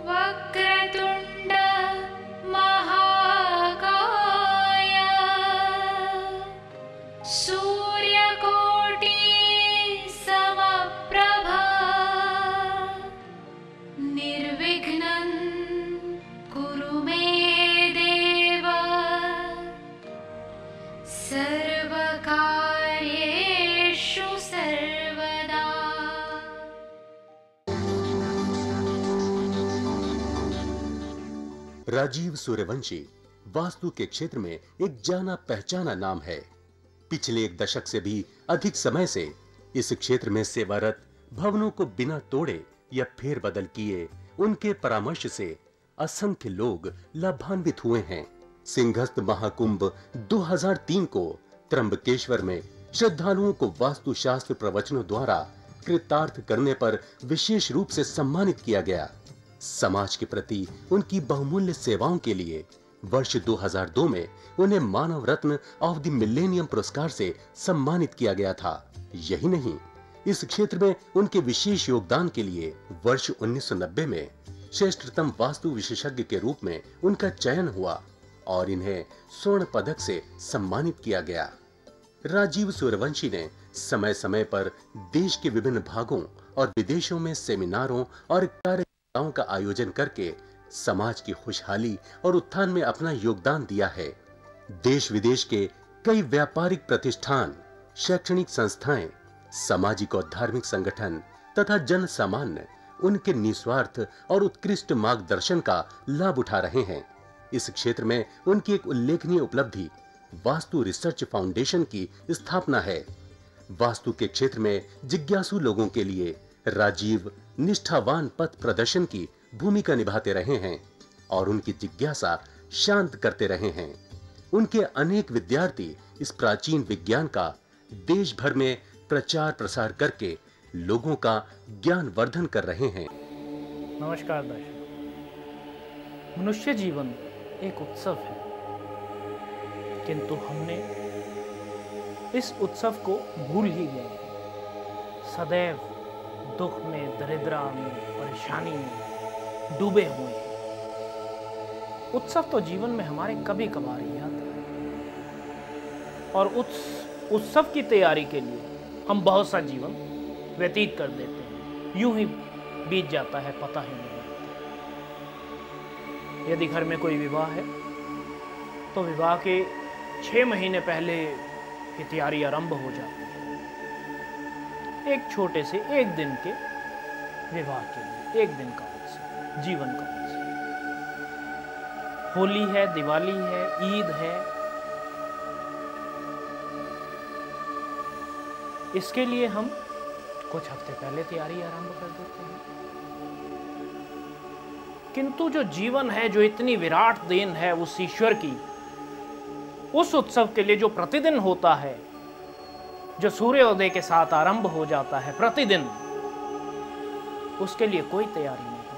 वक्रतुण्ड महाकाय सूर्यकोटि समप्रभा निर्विघ्नं कुरु मे देव सर्वकार्येषु सर्वदा। राजीव सूर्यवंशी वास्तु के क्षेत्र में एक जाना पहचाना नाम है। पिछले एक दशक से भी अधिक समय से इस क्षेत्र में सेवारत, भवनों को बिना तोड़े या फेरबदल किए उनके परामर्श से असंख्य लोग लाभान्वित हुए हैं। सिंहस्थ महाकुंभ 2003 को त्र्यंबकेश्वर में श्रद्धालुओं को वास्तुशास्त्र प्रवचनों द्वारा कृतार्थ करने पर विशेष रूप से सम्मानित किया गया। समाज के प्रति उनकी बहुमूल्य सेवाओं के लिए वर्ष 2002 में उन्हें मानव रत्न ऑफ द मिलेनियम पुरस्कार से सम्मानित किया गया था। यही नहीं, इस क्षेत्र में उनके विशेष योगदान के लिए वर्ष 1990 में श्रेष्ठतम वास्तु विशेषज्ञ के रूप में उनका चयन हुआ और इन्हें स्वर्ण पदक से सम्मानित किया गया। राजीव सूर्यवंशी ने समय समय पर देश के विभिन्न भागों और विदेशों में सेमिनारों और कार्यक्रमों का आयोजन करके समाज की खुशहाली और उत्थान में अपना योगदान दिया है। देश विदेश के कई व्यापारिक प्रतिष्ठान, शैक्षणिक संस्थाएं, सामाजिक और धार्मिक संगठन तथा जन सामान्य उनके निस्वार्थ और उत्कृष्ट मार्गदर्शन का लाभ उठा रहे हैं। इस क्षेत्र में उनकी एक उल्लेखनीय उपलब्धि वास्तु रिसर्च फाउंडेशन की स्थापना है। वास्तु के क्षेत्र में जिज्ञासु लोगों के लिए राजीव निष्ठावान पथ प्रदर्शन की भूमिका निभाते रहे हैं और उनकी जिज्ञासा शांत करते रहे हैं। उनके अनेक विद्यार्थी इस प्राचीन विज्ञान का देश भर में प्रचार प्रसार करके लोगों का ज्ञान वर्धन कर रहे हैं। नमस्कार दर्शक, मनुष्य जीवन एक उत्सव है, किंतु हमने इस उत्सव को भूल ही गए। सदैव दुख में, दरिद्रा में, परेशानी में डूबे हुए हैं। उत्सव तो जीवन में हमारे कभी कभार ही आता है और उस उत्सव की तैयारी के लिए हम बहुत सा जीवन व्यतीत कर देते हैं, यूं ही बीत जाता है, पता ही नहीं लगता। यदि घर में कोई विवाह है तो विवाह के 6 महीने पहले ये तैयारी आरंभ हो जाती है। एक छोटे से एक दिन के विवाह के लिए, एक दिन का उत्सव, जीवन का उत्सव। होली है, दिवाली है, ईद है, इसके लिए हम कुछ हफ्ते पहले तैयारी आरंभ कर देते हैं। किंतु जो जीवन है, जो इतनी विराट देन है उस ईश्वर की, उस उत्सव के लिए जो प्रतिदिन होता है, जो सूर्योदय के साथ आरंभ हो जाता है प्रतिदिन, उसके लिए कोई तैयारी नहीं है,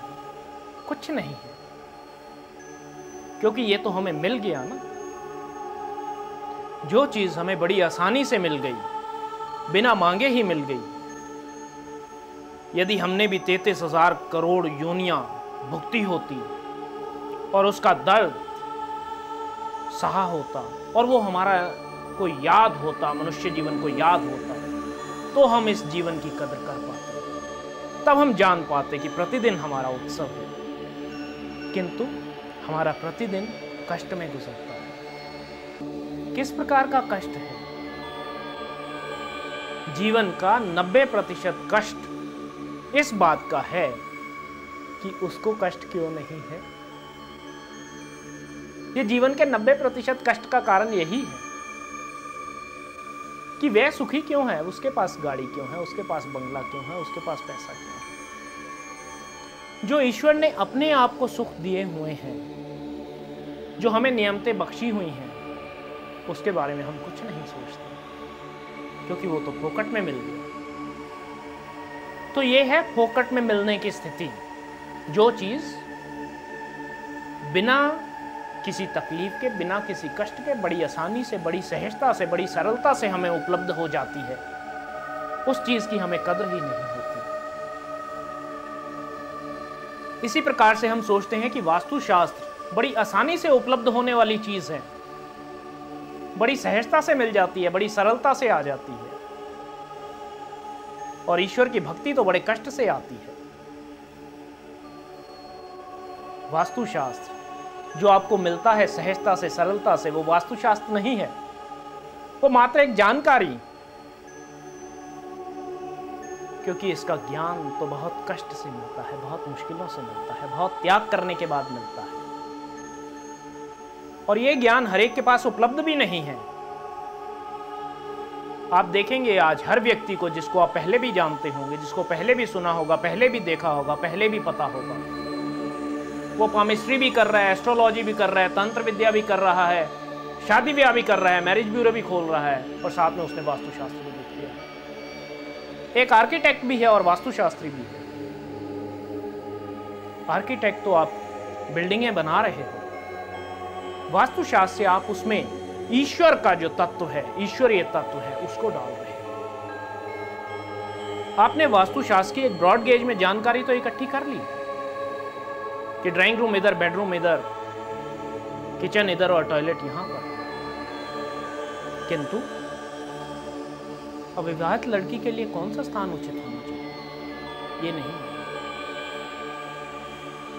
कुछ नहीं है, क्योंकि ये तो हमें मिल गया ना। जो चीज हमें बड़ी आसानी से मिल गई, बिना मांगे ही मिल गई। यदि हमने भी 33,000 करोड़ योनियां भुगती होती और उसका दर्द सहा होता और वो हमारा कोई याद होता, मनुष्य जीवन को याद होता, तो हम इस जीवन की कदर कर पाते। तब हम जान पाते कि प्रतिदिन हमारा उत्सव है, किंतु हमारा प्रतिदिन कष्ट में गुजरता है। किस प्रकार का कष्ट है? जीवन का 90% कष्ट इस बात का है कि उसको कष्ट क्यों नहीं है। ये जीवन के 90% कष्ट का कारण यही है कि वह सुखी क्यों है, उसके पास गाड़ी क्यों है, उसके पास बंगला क्यों है, उसके पास पैसा क्यों है। जो ईश्वर ने अपने आप को सुख दिए हुए हैं, जो हमें नियमतें बख्शी हुई हैं, उसके बारे में हम कुछ नहीं सोचते, क्योंकि वो तो फोकट में मिल गया। तो ये है फोकट में मिलने की स्थिति। जो चीज बिना किसी तकलीफ के, बिना किसी कष्ट के, बड़ी आसानी से, बड़ी सहजता से, बड़ी सरलता से हमें उपलब्ध हो जाती है, उस चीज की हमें कद्र ही नहीं होती। इसी प्रकार से हम सोचते हैं कि वास्तुशास्त्र बड़ी आसानी से उपलब्ध होने वाली चीज है, बड़ी सहजता से मिल जाती है, बड़ी सरलता से आ जाती है, और ईश्वर की भक्ति तो बड़े कष्ट से आती है। वास्तुशास्त्र जो आपको मिलता है सहजता से, सरलता से, वो वास्तुशास्त्र नहीं है, वो मात्र एक जानकारी, क्योंकि इसका ज्ञान तो बहुत कष्ट से मिलता है, बहुत मुश्किलों से मिलता है, बहुत त्याग करने के बाद मिलता है, और यह ज्ञान हर एक के पास उपलब्ध भी नहीं है। आप देखेंगे आज हर व्यक्ति को, जिसको आप पहले भी जानते होंगे, जिसको पहले भी सुना होगा, पहले भी देखा होगा, पहले भी पता होगा, वो पामिस्ट्री भी कर रहा है, एस्ट्रोलॉजी भी कर रहा है, तंत्र विद्या भी कर रहा है, शादी ब्याह भी कर रहा है, मैरिज ब्यूरो भी खोल रहा है, और साथ में उसने वास्तुशास्त्र भी लिख दिया है। एक आर्किटेक्ट भी है और वास्तुशास्त्री भी है। आर्किटेक्ट तो आप बिल्डिंगें बना रहे हो, वास्तुशास्त्र से आप उसमें ईश्वर का जो तत्व है, ईश्वरीय तत्व है, उसको डाल रहे हैं। आपने वास्तुशास्त्र की एक ब्रॉड गेज में जानकारी तो इकट्ठी कर ली कि ड्राइंग रूम इधर, बेडरूम इधर, किचन इधर और टॉयलेट यहां पर, किंतु अविवाहित लड़की के लिए कौन सा स्थान उचित होना चाहिए, ये नहीं।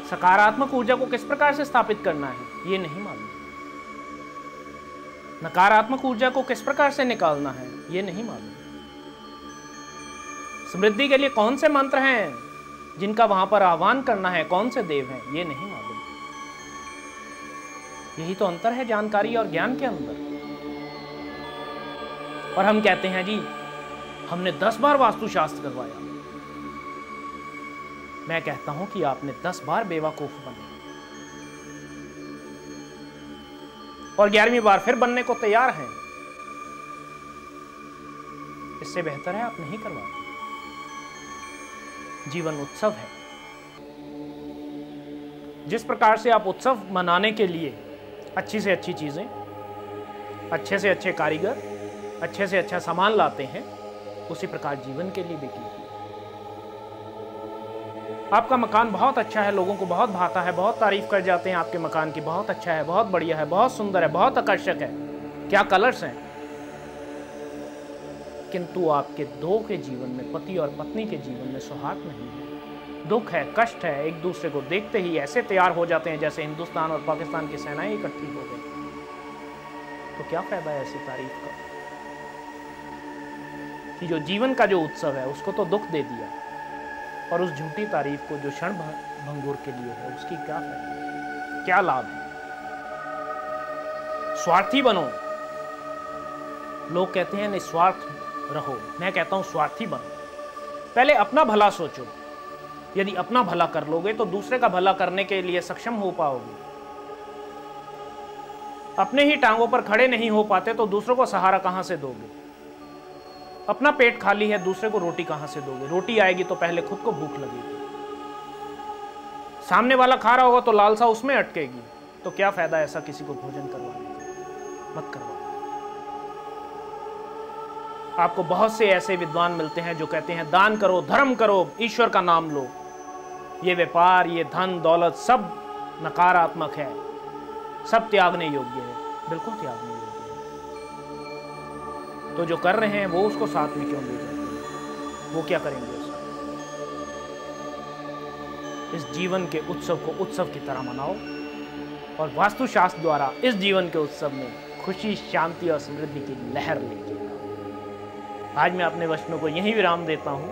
सकारात्मक ऊर्जा को किस प्रकार से स्थापित करना है, ये नहीं मालूम। नकारात्मक ऊर्जा को किस प्रकार से निकालना है, ये नहीं मालूम। समृद्धि के लिए कौन से मंत्र हैं जिनका वहां पर आह्वान करना है, कौन से देव हैं, ये नहीं मालूम। यही तो अंतर है जानकारी और ज्ञान के अंदर। और हम कहते हैं जी हमने 10 बार वास्तुशास्त्र करवाया। मैं कहता हूं कि आपने 10 बार बेवकूफ बने और 11वीं बार फिर बनने को तैयार हैं। इससे बेहतर है आप नहीं करवाते। जीवन उत्सव है। जिस प्रकार से आप उत्सव मनाने के लिए अच्छी से अच्छी चीजें, अच्छे से अच्छे कारीगर, अच्छे से अच्छा सामान लाते हैं, उसी प्रकार जीवन के लिए भी कीजिए। आपका मकान बहुत अच्छा है, लोगों को बहुत भाता है, बहुत तारीफ कर जाते हैं आपके मकान की, बहुत अच्छा है, बहुत बढ़िया है, बहुत सुंदर है, बहुत आकर्षक है, क्या कलर्स हैं। किंतु आपके दो के जीवन में, पति और पत्नी के जीवन में सौहार्द नहीं है, दुख है, कष्ट है, एक दूसरे को देखते ही ऐसे तैयार हो जाते हैं जैसे हिंदुस्तान और पाकिस्तान की सेनाएं इकट्ठी हो गई। तो क्या फायदा है ऐसी तारीफ का कि जो जीवन का जो उत्सव है उसको तो दुख दे दिया, और उस झूठी तारीफ को जो क्षण भंगुर के लिए है उसकी क्या फायदा, क्या लाभ है। स्वार्थी बनो। लोग कहते हैं निस्वार्थ रहो, मैं कहता हूं स्वार्थी बनो। पहले अपना भला सोचो। यदि अपना भला कर लोगे तो दूसरे का भला करने के लिए सक्षम हो पाओगे। अपने ही टांगों पर खड़े नहीं हो पाते तो दूसरों को सहारा कहां से दोगे। अपना पेट खाली है, दूसरे को रोटी कहां से दोगे। रोटी आएगी तो पहले खुद को भूख लगेगी। सामने वाला खा रहा होगा तो लालसा उसमें अटकेगी, तो क्या फायदा ऐसा किसी को भोजन करवाने का। मत करवाओ। आपको बहुत से ऐसे विद्वान मिलते हैं जो कहते हैं दान करो, धर्म करो, ईश्वर का नाम लो। ये व्यापार, ये धन दौलत सब नकारात्मक है, सब त्यागने योग्य है। बिल्कुल त्यागने योग्य है। तो जो कर रहे हैं वो उसको साथ में क्यों ले जाते हैं, वो क्या करेंगे उसका। इस जीवन के उत्सव को उत्सव की तरह मनाओ और वास्तुशास्त्र द्वारा इस जीवन के उत्सव में खुशी, शांति और समृद्धि की लहर लेके आओ। आज मैं अपने वचनों को यहीं विराम देता हूं।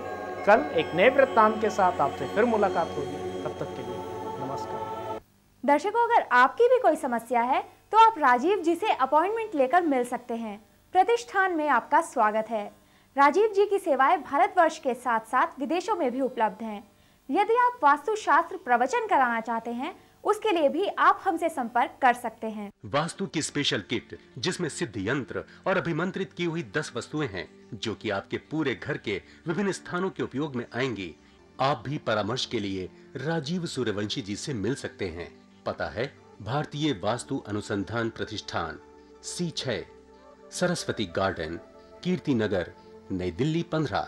कल एक नए वृत्तांत के साथ आपसे फिर मुलाकात होगी। तब तक के लिए नमस्कार। दर्शकों, अगर आपकी भी कोई समस्या है तो आप राजीव जी से अपॉइंटमेंट लेकर मिल सकते हैं। प्रतिष्ठान में आपका स्वागत है। राजीव जी की सेवाएं भारतवर्ष के साथ साथ विदेशों में भी उपलब्ध हैं। यदि आप वास्तुशास्त्र प्रवचन कराना चाहते हैं, उसके लिए भी आप हमसे संपर्क कर सकते हैं। वास्तु की स्पेशल किट जिसमें सिद्ध यंत्र और अभिमंत्रित की हुई 10 वस्तुएं हैं जो कि आपके पूरे घर के विभिन्न स्थानों के उपयोग में आएंगी। आप भी परामर्श के लिए राजीव सूर्यवंशी जी से मिल सकते हैं। पता है भारतीय वास्तु अनुसंधान प्रतिष्ठान, C6, सरस्वती गार्डन, कीर्ति नगर, नई दिल्ली 15।